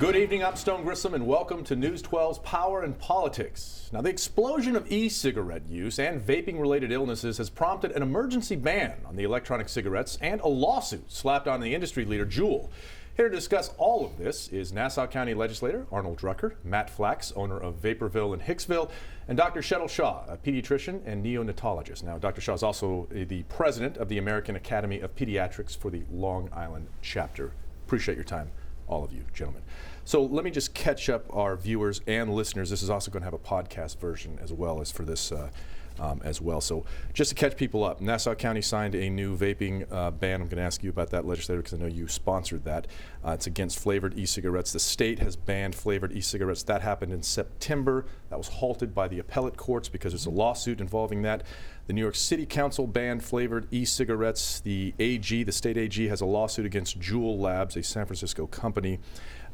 Good evening, I'm Stone Grissom, and welcome to News 12's Power and Politics. Now, the explosion of e-cigarette use and vaping-related illnesses has prompted an emergency ban on the electronic cigarettes and a lawsuit slapped on the industry leader, JUUL. Here to discuss all of this is Nassau County Legislator Arnold Drucker, Matt Flax, owner of Vaporville in Hicksville, and Dr. Shettle Shaw, a pediatrician and neonatologist. Now, Dr. Shaw is also the president of the American Academy of Pediatrics for the Long Island chapter. Appreciate your time, all of you gentlemen. So let me just catch up our viewers and listeners. This is also going to have a podcast version as well as for this as well. So just to catch people up, Nassau County signed a new vaping ban. I'm going to ask you about that, legislator, because I know you sponsored that. It's against flavored e-cigarettes. The state has banned flavored e-cigarettes. That happened in September. That was halted by the appellate courts because there's a lawsuit involving that. The New York City Council banned flavored e-cigarettes. The AG, the state AG, has a lawsuit against JUUL Labs, a San Francisco company.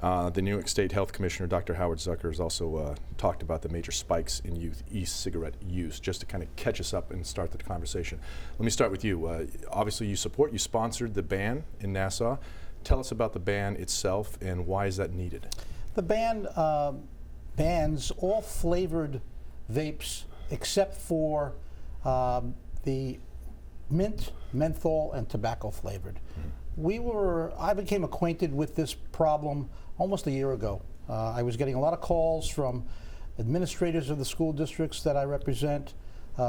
The New York State Health Commissioner, Dr. Howard Zucker, has also talked about the major spikes in youth e-cigarette use, just to kind of catch us up and start the conversation. Let me start with you. Obviously, you sponsored the ban in Nassau. Tell us about the ban itself and why is that needed? The ban bans all flavored vapes except for the mint, menthol, and tobacco flavored. I became acquainted with this problem almost a year ago. I was getting a lot of calls from administrators of the school districts that I represent,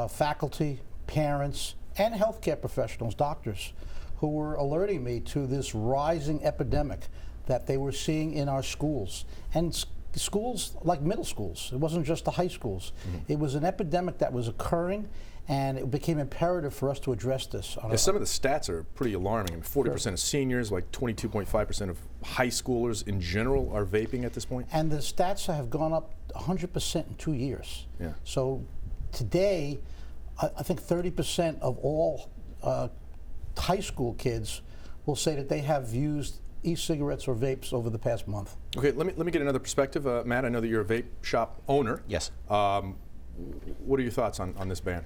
faculty, parents, and healthcare professionals, doctors, who were alerting me to this rising epidemic that they were seeing in our schools. And schools like middle schools, it wasn't just the high schools. It was an epidemic that was occurring, and it became imperative for us to address this. Some of the stats are pretty alarming. I mean, 40% of seniors, like 22.5% of high schoolers in general are vaping at this point. And the stats have gone up 100% in 2 years. Yeah. So today, I think 30% of all high school kids will say that they have used e-cigarettes or vapes over the past month. Okay, let me get another perspective. Matt, I know that you're a vape shop owner. Yes. What are your thoughts on this ban?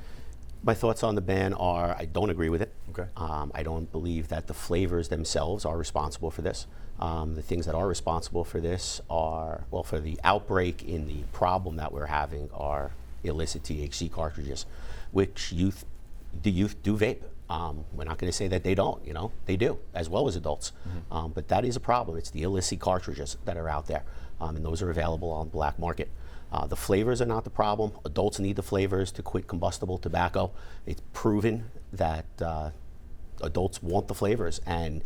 My thoughts on the ban are I don't agree with it. Okay. I don't believe that the flavors themselves are responsible for this. The things that are responsible for this are, well, for the outbreak in the problem that we're having are illicit THC cartridges, which the youth do vape. We're not going to say that they don't, they do, as well as adults. But that is a problem. It's the illicit cartridges that are out there, and those are available on the black market. The flavors are not the problem. Adults need the flavors to quit combustible tobacco. It's proven that adults want the flavors. And,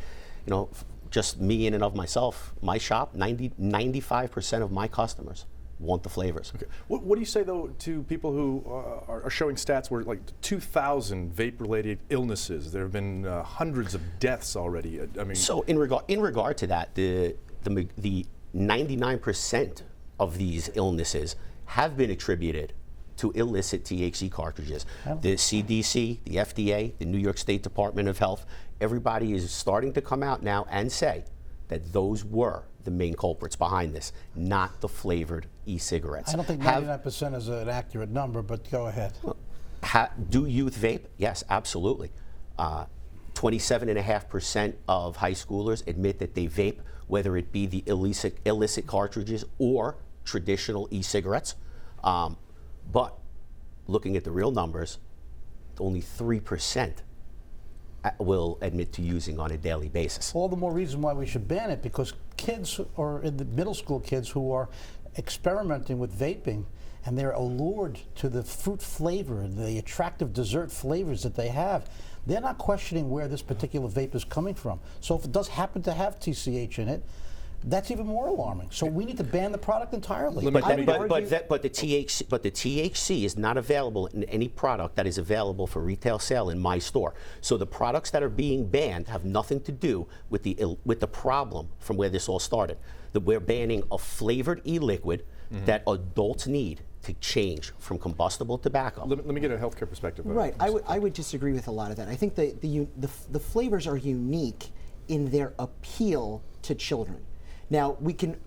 just me in and of myself, my shop, 95% of my customers want the flavors. Okay. What do you say, though, to people who are showing stats where, like, 2,000 vape-related illnesses? There have been hundreds of deaths already. I mean, so in regard to that, the 99% of these illnesses have been attributed to illicit THC cartridges. The CDC, the FDA, the New York State Department of Health, everybody is starting to come out now and say that those were the main culprits behind this, not the flavored e-cigarettes. I don't think 99% is an accurate number, but go ahead. Do youth vape? Yes, absolutely. 27.5% of high schoolers admit that they vape, whether it be the illicit cartridges or traditional e-cigarettes. But looking at the real numbers, only 3% will admit to using on a daily basis. All the more reason why we should ban it, because kids, or in the middle school kids who are experimenting with vaping, and they're allured to the fruit flavor and the attractive dessert flavors that they have, they're not questioning where this particular vape is coming from. So if it does happen to have TCH in it, that's even more alarming. So we need to ban the product entirely. But the THC is not available in any product that is available for retail sale in my store. So the products that are being banned have nothing to do with the problem from where this all started. That we're banning a flavored e-liquid that adults need to change from combustible tobacco. Let me get a healthcare perspective. Right, I would disagree with a lot of that. I think the flavors are unique in their appeal to children. Now, we can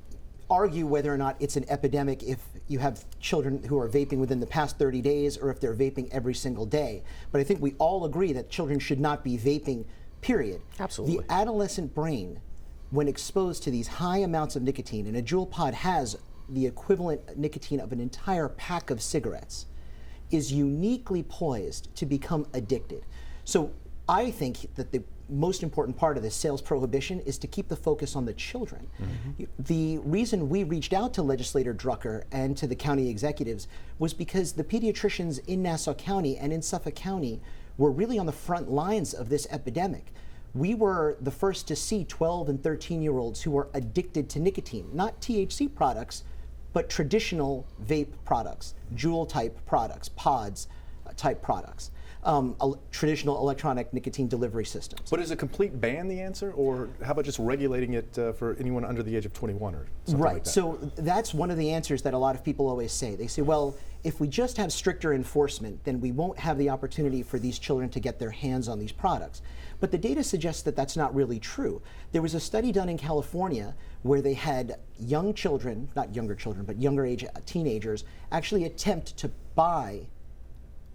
argue whether or not it's an epidemic if you have children who are vaping within the past 30 days or if they're vaping every single day. But I think we all agree that children should not be vaping, period. Absolutely. The adolescent brain when exposed to these high amounts of nicotine, and a JUUL pod has the equivalent nicotine of an entire pack of cigarettes, is uniquely poised to become addicted. So I think that the most important part of this sales prohibition is to keep the focus on the children. The reason we reached out to Legislator Drucker and to the county executives was because the pediatricians in Nassau County and in Suffolk County were really on the front lines of this epidemic. We were the first to see 12 and 13-year-olds who were addicted to nicotine, not THC products, but traditional vape products, JUUL type products, pods type products, traditional electronic nicotine delivery systems. But is a complete ban the answer, or how about just regulating it for anyone under the age of 21 or something like that? So that's one of the answers that a lot of people always say. They say, well, if we just have stricter enforcement, then we won't have the opportunity for these children to get their hands on these products. But the data suggests that that's not really true. There was a study done in California where they had young children, not younger children, but younger age teenagers, actually attempt to buy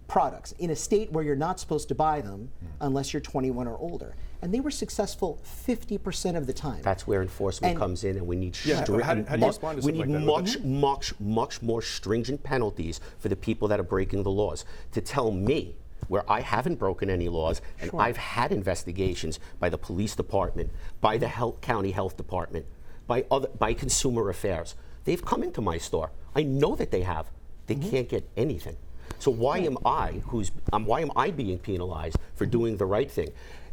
products in a state where you're not supposed to buy them unless you're 21 or older. And they were successful 50% of the time. That's where enforcement comes in, and we need how do you respond to we something need like that? much more stringent penalties for the people that are breaking the laws. To tell me, where I haven't broken any laws, and I've had investigations by the police department, by the county health department, by consumer affairs. They've come into my store. I know that they have. They can't get anything. So why am I being penalized for doing the right thing?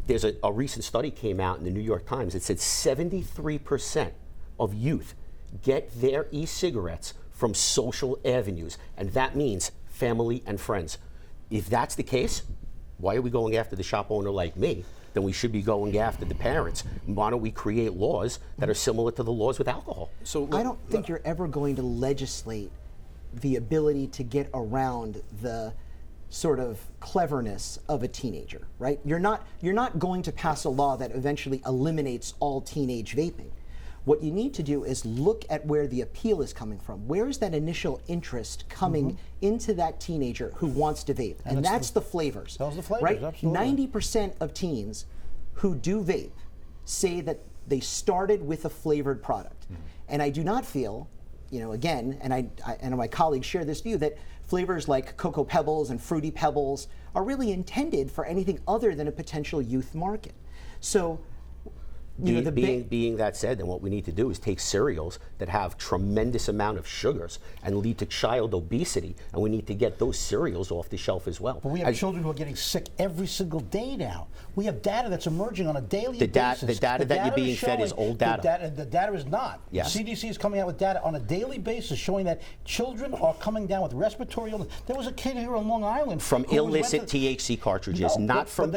There's a recent study came out in the New York Times. It said 73% of youth get their e-cigarettes from social avenues, and that means family and friends. If that's the case, why are we going after the shop owner like me? Then we should be going after the parents. Why don't we create laws that are similar to the laws with alcohol? So I don't think you're ever going to legislate the ability to get around the sort of cleverness of a teenager, right? You're not going to pass a law that eventually eliminates all teenage vaping. What you need to do is look at where the appeal is coming from. Where is that initial interest coming into that teenager who wants to vape? And that's the flavors. Those are the flavors, right? absolutely. 90% of teens who do vape say that they started with a flavored product. And I do not feel, again, and my colleagues share this view, that flavors like Cocoa Pebbles and Fruity Pebbles are really intended for anything other than a potential youth market. So, being that said, then what we need to do is take cereals that have tremendous amount of sugars and lead to child obesity, and we need to get those cereals off the shelf as well. But we have children who are getting sick every single day now. We have data that's emerging on a daily basis. The data that you're being fed is old data. The data is not. Yes. The CDC is coming out with data on a daily basis showing that children are coming down with respiratory illness. There was a kid here on Long Island from illicit THC cartridges, not from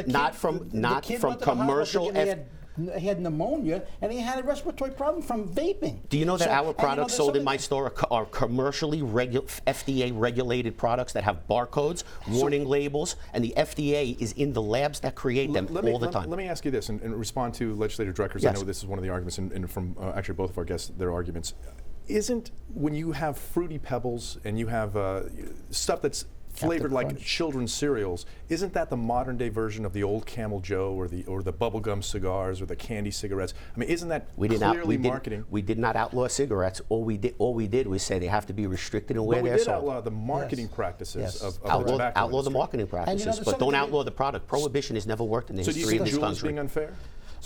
commercial. He had pneumonia, and he had a respiratory problem from vaping. Do you know that our products sold in my store are commercially FDA-regulated products that have barcodes, warning labels, and the FDA is in the labs that create them all the time? Let me ask you this, and respond to Legislator Drucker's. Yes. I know this is one of the arguments, and from actually both of our guests, their arguments. Isn't, when you have Fruity Pebbles and you have stuff that's flavored like children's cereals, isn't that the modern day version of the old Camel Joe or the bubblegum cigars or the candy cigarettes? I mean, isn't that clearly marketing? We did not outlaw cigarettes. All we did was say they have to be restricted and where they're sold. But we did outlaw the marketing practices of the tobacco outlaw the industry. marketing practices, but don't outlaw the product. Prohibition has never worked in the history of this country. So do you think JUUL is being unfair?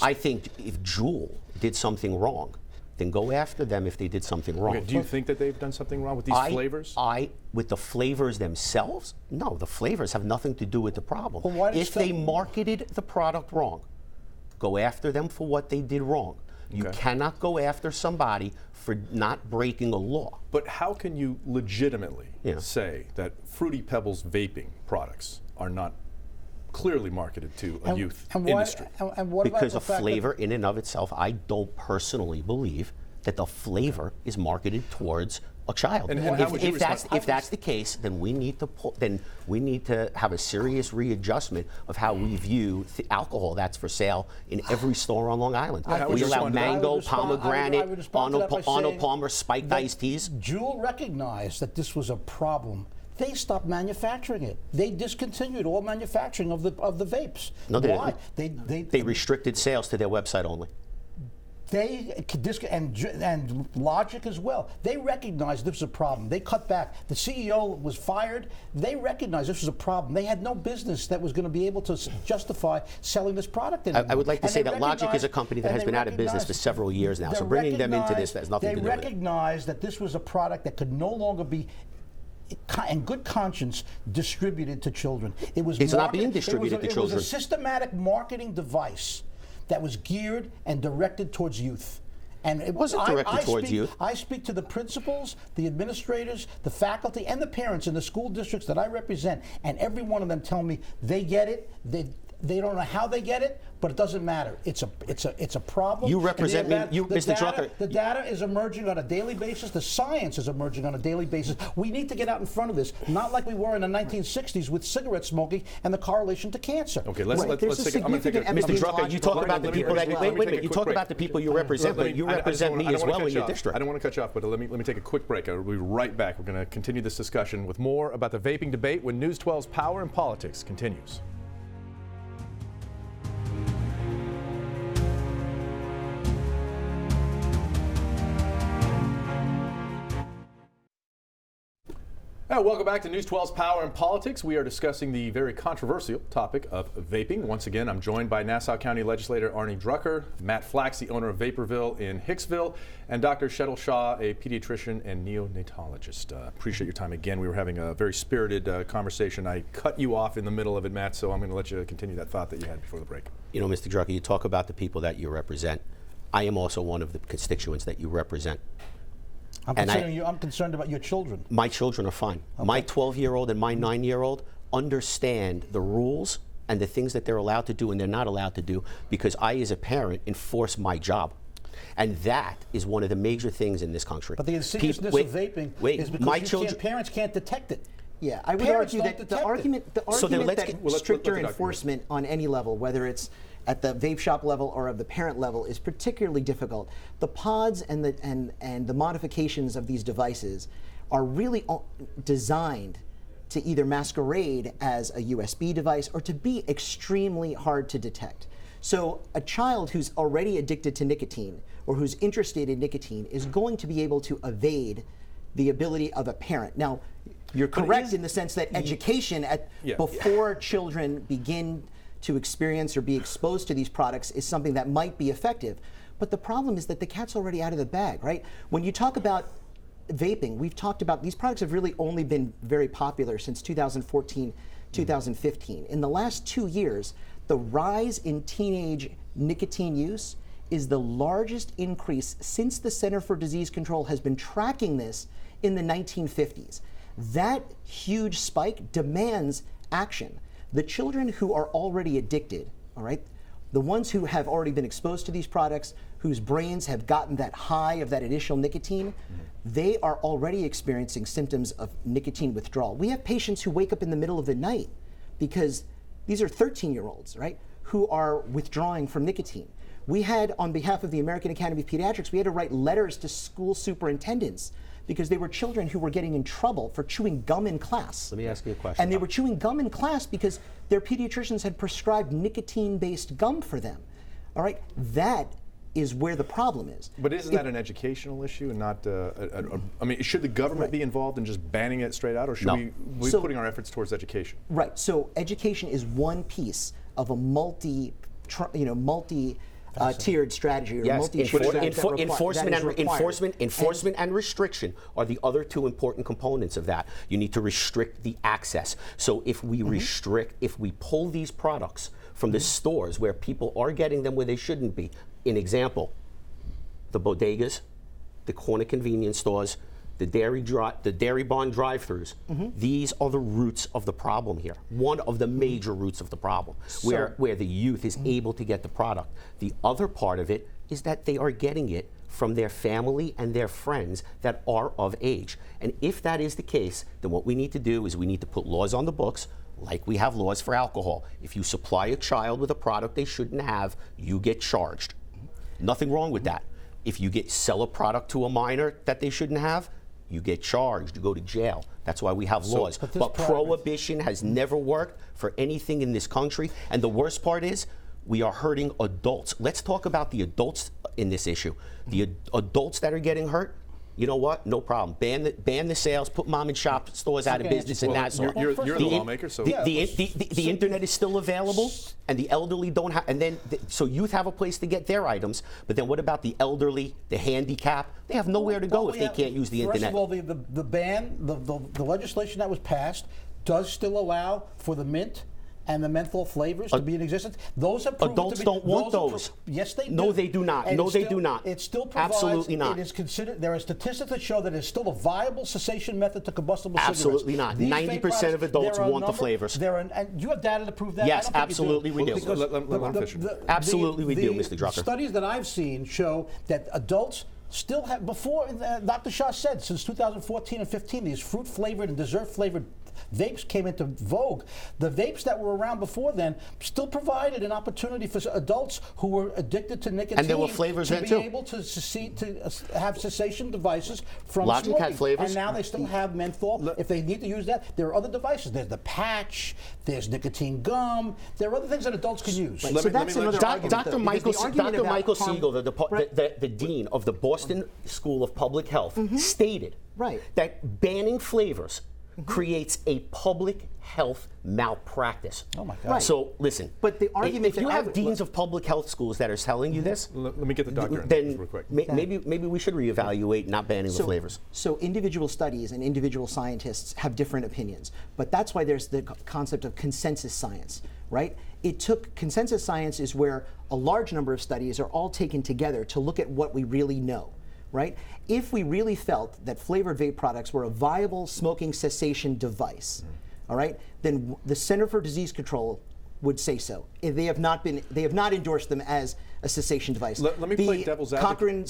I think if JUUL did something wrong, then go after them if they did something wrong. Okay, do you think that they've done something wrong with these flavors? With the flavors themselves? No, the flavors have nothing to do with the problem. Well, if they marketed the product wrong, go after them for what they did wrong. You cannot go after somebody for not breaking a law. But how can you legitimately say that Fruity Pebbles vaping products are not clearly marketed to a youth industry? Because a flavor in and of itself, I don't personally believe that the flavor is marketed towards a child. And if that's the case, then we need to have a serious readjustment of how we view alcohol that's for sale in every store on Long Island. We allow mango, pomegranate, Arnold Palmer, spiked iced teas. JUUL recognized that this was a problem. They stopped manufacturing it. They discontinued all manufacturing of the vapes. No, they Why? didn't. They restricted sales to their website only. and Logic as well. They recognized this was a problem. They cut back. The CEO was fired. They recognized this was a problem. They had no business that was going to be able to justify selling this product anymore. I would like to say that Logic is a company that has been out of business for several years now. So bringing them into this has nothing to do with it. They recognized that this was a product that could no longer be in good conscience distributed to children. It's not being distributed to children. It was a systematic marketing device that was geared and directed towards youth. And it wasn't directed towards youth. I speak to the principals, the administrators, the faculty, and the parents in the school districts that I represent, and every one of them tell me they get it. They don't know how they get it, but it doesn't matter. It's a problem. You represent me, Mr. Drucker. The data is emerging on a daily basis. The science is emerging on a daily basis. We need to get out in front of this, not like we were in the 1960s with cigarette smoking and the correlation to cancer. Okay, let's take it. I'm going to take a Mr. Drucker, you talk about the people that wait a minute. You talk about the people you represent, but you represent me as well in your district. I don't want to cut you off, but let me take a quick break. We'll be right back. We're going to continue this discussion with more about the vaping debate when News 12's Power and Politics continues. Welcome back to News 12's Power and Politics. We are discussing the very controversial topic of vaping. Once again, I'm joined by Nassau County Legislator Arnie Drucker, Matt Flax, the owner of Vaporville in Hicksville, and Dr. Shetal Shah, a pediatrician and neonatologist. Appreciate your time again. We were having a very spirited conversation. I cut you off in the middle of it, Matt, so I'm going to let you continue that thought that you had before the break. You know, Mr. Drucker, you talk about the people that you represent. I am also one of the constituents that you represent. I'm concerned about your children. My children are fine. Okay. My 12-year-old and my 9-year-old understand the rules and the things that they're allowed to do and they're not allowed to do because I, as a parent, enforce my job. And that is one of the major things in this country. But the insidiousness of vaping is because parents can't detect it. Yeah, I would argue that the argument that stricter enforcement on any level, whether it's at the vape shop level or of the parent level, is particularly difficult. The pods and the modifications of these devices are really designed to either masquerade as a USB device or to be extremely hard to detect. So a child who's already addicted to nicotine or who's interested in nicotine is going to be able to evade the ability of a parent. Now, you're correct in the sense that education before children begin to experience or be exposed to these products is something that might be effective. But the problem is that the cat's already out of the bag, right? When you talk about vaping, we've talked about these products have really only been very popular since 2014, 2015. In the last 2 years, the rise in teenage nicotine use is the largest increase since the Center for Disease Control has been tracking this in the 1950s. That huge spike demands action. The children who are already addicted, all right, the ones who have already been exposed to these products, whose brains have gotten that high of that initial nicotine, they are already experiencing symptoms of nicotine withdrawal. We have patients who wake up in the middle of the night because these are 13-year-olds, right, who are withdrawing from nicotine. We had, on behalf of the American Academy of Pediatrics, we had to write letters to school superintendents because they were children who were getting in trouble for chewing gum in class. Let me ask you a question. And they were chewing gum in class because their pediatricians had prescribed nicotine-based gum for them. All right, that is where the problem is. But isn't that an educational issue and not, I mean, should the government be involved in just banning it straight out, or should we be putting our efforts towards education? Right, so education is one piece of a multi-tiered strategy, or enforcement and restriction are the other two important components of that. You need to restrict the access. So if we restrict, if we pull these products from the stores where people are getting them where they shouldn't be, an example, the bodegas, the corner convenience stores, the dairy barn drive-thrus, these are the roots of the problem here. One of the major roots of the problem, where the youth is able to get the product. The other part of it is that they are getting it from their family and their friends that are of age. And if that is the case, then what we need to do is we need to put laws on the books, like we have laws for alcohol. If you supply a child with a product they shouldn't have, you get charged. Nothing wrong with that. If you sell a product to a minor that they shouldn't have, you get charged, you go to jail. That's why we have laws. But prohibition has never worked for anything in this country. And the worst part is, we are hurting adults. Let's talk about the adults in this issue. The adults that are getting hurt, you know what? No problem. Ban the sales, put mom and shop stores out of business, and that's all. You're the lawmaker, so the internet is still available, and the elderly don't have. And then, so youth have a place to get their items. But then, what about the elderly, the handicap? They have nowhere to go if they can't use the internet. First of all, the ban, the legislation that was passed does still allow for the mint and the menthol flavors to be in existence. Those are proven adults to be, don't want those. Yes, they do. No, they do not. And no, they still, do not. It still provides. Absolutely not. It is considered. There are statistics that show that it's still a viable cessation method to combustible Absolutely cigarettes. not. 90% of adults want the flavors. And you have data to prove that. Yes, I don't think absolutely we do. Because Absolutely we do, Mr. Drucker. Studies that I've seen show that adults still have, before Dr. Shah said, since 2014 and 15, these fruit flavored and dessert flavored vapes came into vogue. The vapes that were around before then still provided an opportunity for adults who were addicted to nicotine, and there were flavors to then be too. able to have cessation devices from Logic smoking. had flavors. And now they still have menthol. If they need to use that, there are other devices. There's the patch. There's nicotine gum. There are other things that adults can use. Right. So that's another argument. Dr. Michael Siegel, right. the dean of the Boston School of Public Health, stated that banning flavors creates a public health malpractice. Oh my God! Right. So listen, but the argument if you have deans of public health schools that are telling you this, let me get the doctor in then real quick. Maybe we should reevaluate not banning the flavors. So individual studies and individual scientists have different opinions, but that's why there's the concept of consensus science, right? Consensus science is where a large number of studies are all taken together to look at what we really know. Right? If we really felt that flavored vape products were a viable smoking cessation device, all right, then the Center for Disease Control would say so. They have not endorsed them as a cessation device. Let me play devil's advocate.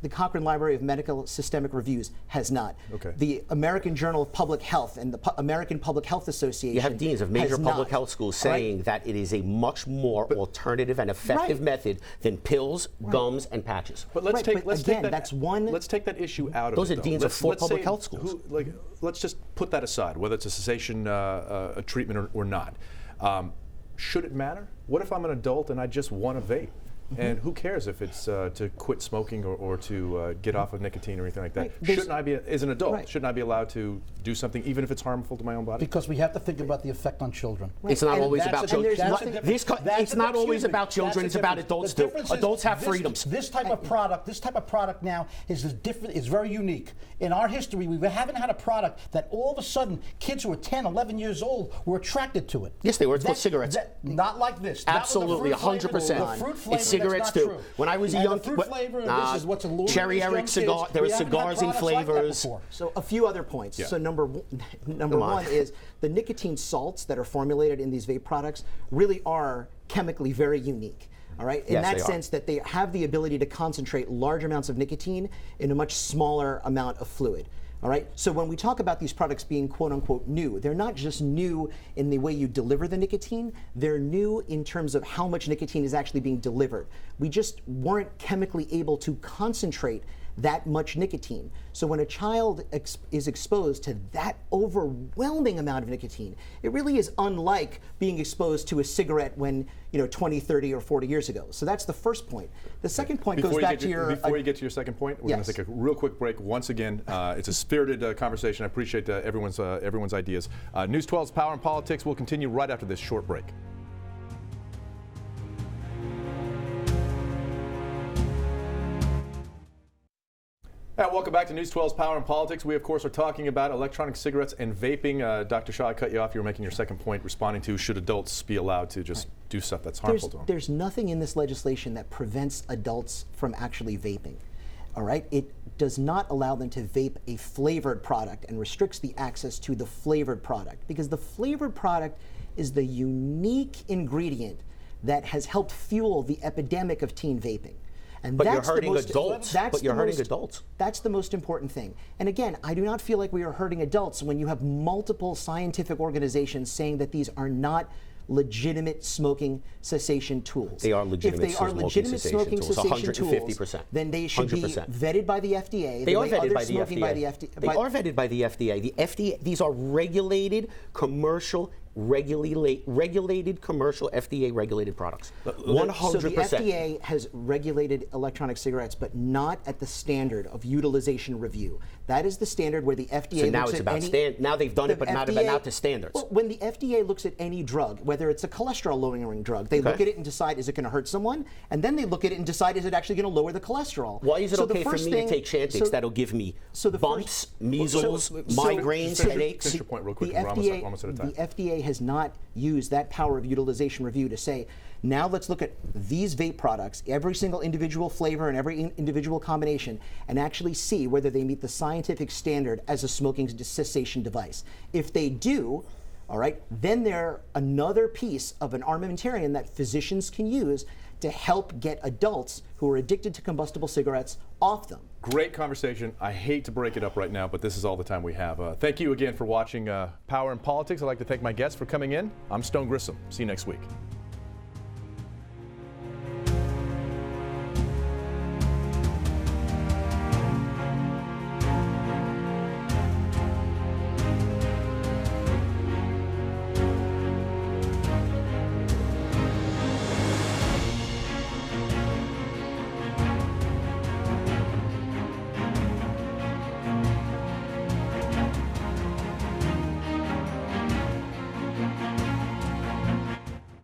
The Cochrane Library of Medical Systemic Reviews has not. Okay. The American Journal of Public Health and the American Public Health Association. You have deans of major public not. health schools saying that it is a much more alternative and effective method than pills, gums, and patches. But let's take that issue out of Those it. are deans of 4 public health schools. Let's just put that aside, whether it's a cessation a treatment or not. Should it matter? What if I'm an adult and I just want to vape? And who cares if it's to quit smoking or to get off of nicotine or anything like that? Right. Shouldn't I be, as an adult, shouldn't I be allowed to do something even if it's harmful to my own body? Because we have to think about the effect on children. It's not always about children. It's not always about children. It's about adults too. Adults have freedoms. This type of product now is different. Is very unique. In our history, we haven't had a product that all of a sudden kids who are 10, 11 years old were attracted to it. Yes, they were. It's called cigarettes. Not like this. Absolutely, 100%. It's cigarettes too. When I was a young fruit flavor, this is what's alluding Cherry Eric cigar. There were cigars and flavors. So a few other points. Yeah. So number one is the nicotine salts that are formulated in these vape products really are chemically very unique. All right, in that sense that they have the ability to concentrate large amounts of nicotine in a much smaller amount of fluid. All right, so when we talk about these products being quote unquote new, they're not just new in the way you deliver the nicotine, they're new in terms of how much nicotine is actually being delivered. We just weren't chemically able to concentrate that much nicotine. So when a child is exposed to that overwhelming amount of nicotine, it really is unlike being exposed to a cigarette when, 20, 30, or 40 years ago. So that's the first point. The second point goes back to your... Before you get to your second point, we're going to take a real quick break. Once again, it's a spirited conversation. I appreciate everyone's ideas. News 12's Power and Politics will continue right after this short break. Welcome back to News 12's Power and Politics. We, of course, are talking about electronic cigarettes and vaping. Dr. Shah, I cut you off. You were making your second point, responding to should adults be allowed to just do stuff that's harmful to them. There's nothing in this legislation that prevents adults from actually vaping. All right? It does not allow them to vape a flavored product and restricts the access to the flavored product because the flavored product is the unique ingredient that has helped fuel the epidemic of teen vaping. And but you're hurting adults. That's the most important thing. And again, I do not feel like we are hurting adults when you have multiple scientific organizations saying that these are not legitimate smoking cessation tools. They are legitimate. If they are legitimate smoking cessation tools, then they should 100%. Be vetted by the FDA. They are vetted by the FDA. They are vetted by the FDA. The FDA. These are regulated commercial regulated commercial FDA-regulated products. 100%. So the FDA has regulated electronic cigarettes, but not at the standard of utilization review. That is the standard where the FDA So now looks it's at about any, now they've done it, but not to standards. Well, when the FDA looks at any drug, whether it's a cholesterol-lowering drug, they look at it and decide, is it going to hurt someone? And then they look at it and decide, is it actually going to lower the cholesterol? Why is it okay for me to take Chantix that'll give me bumps, measles, migraines, headaches? Finish your point real quick. The FDA has not used that power of utilization review to say, now let's look at these vape products, every single individual flavor and every individual combination, and actually see whether they meet the scientific standard as a smoking cessation device. If they do, all right, then they're another piece of an armamentarium that physicians can use to help get adults who are addicted to combustible cigarettes off them. Great conversation. I hate to break it up right now, but this is all the time we have. Thank you again for watching Power and Politics. I'd like to thank my guests for coming in. I'm Stone Grissom. See you next week.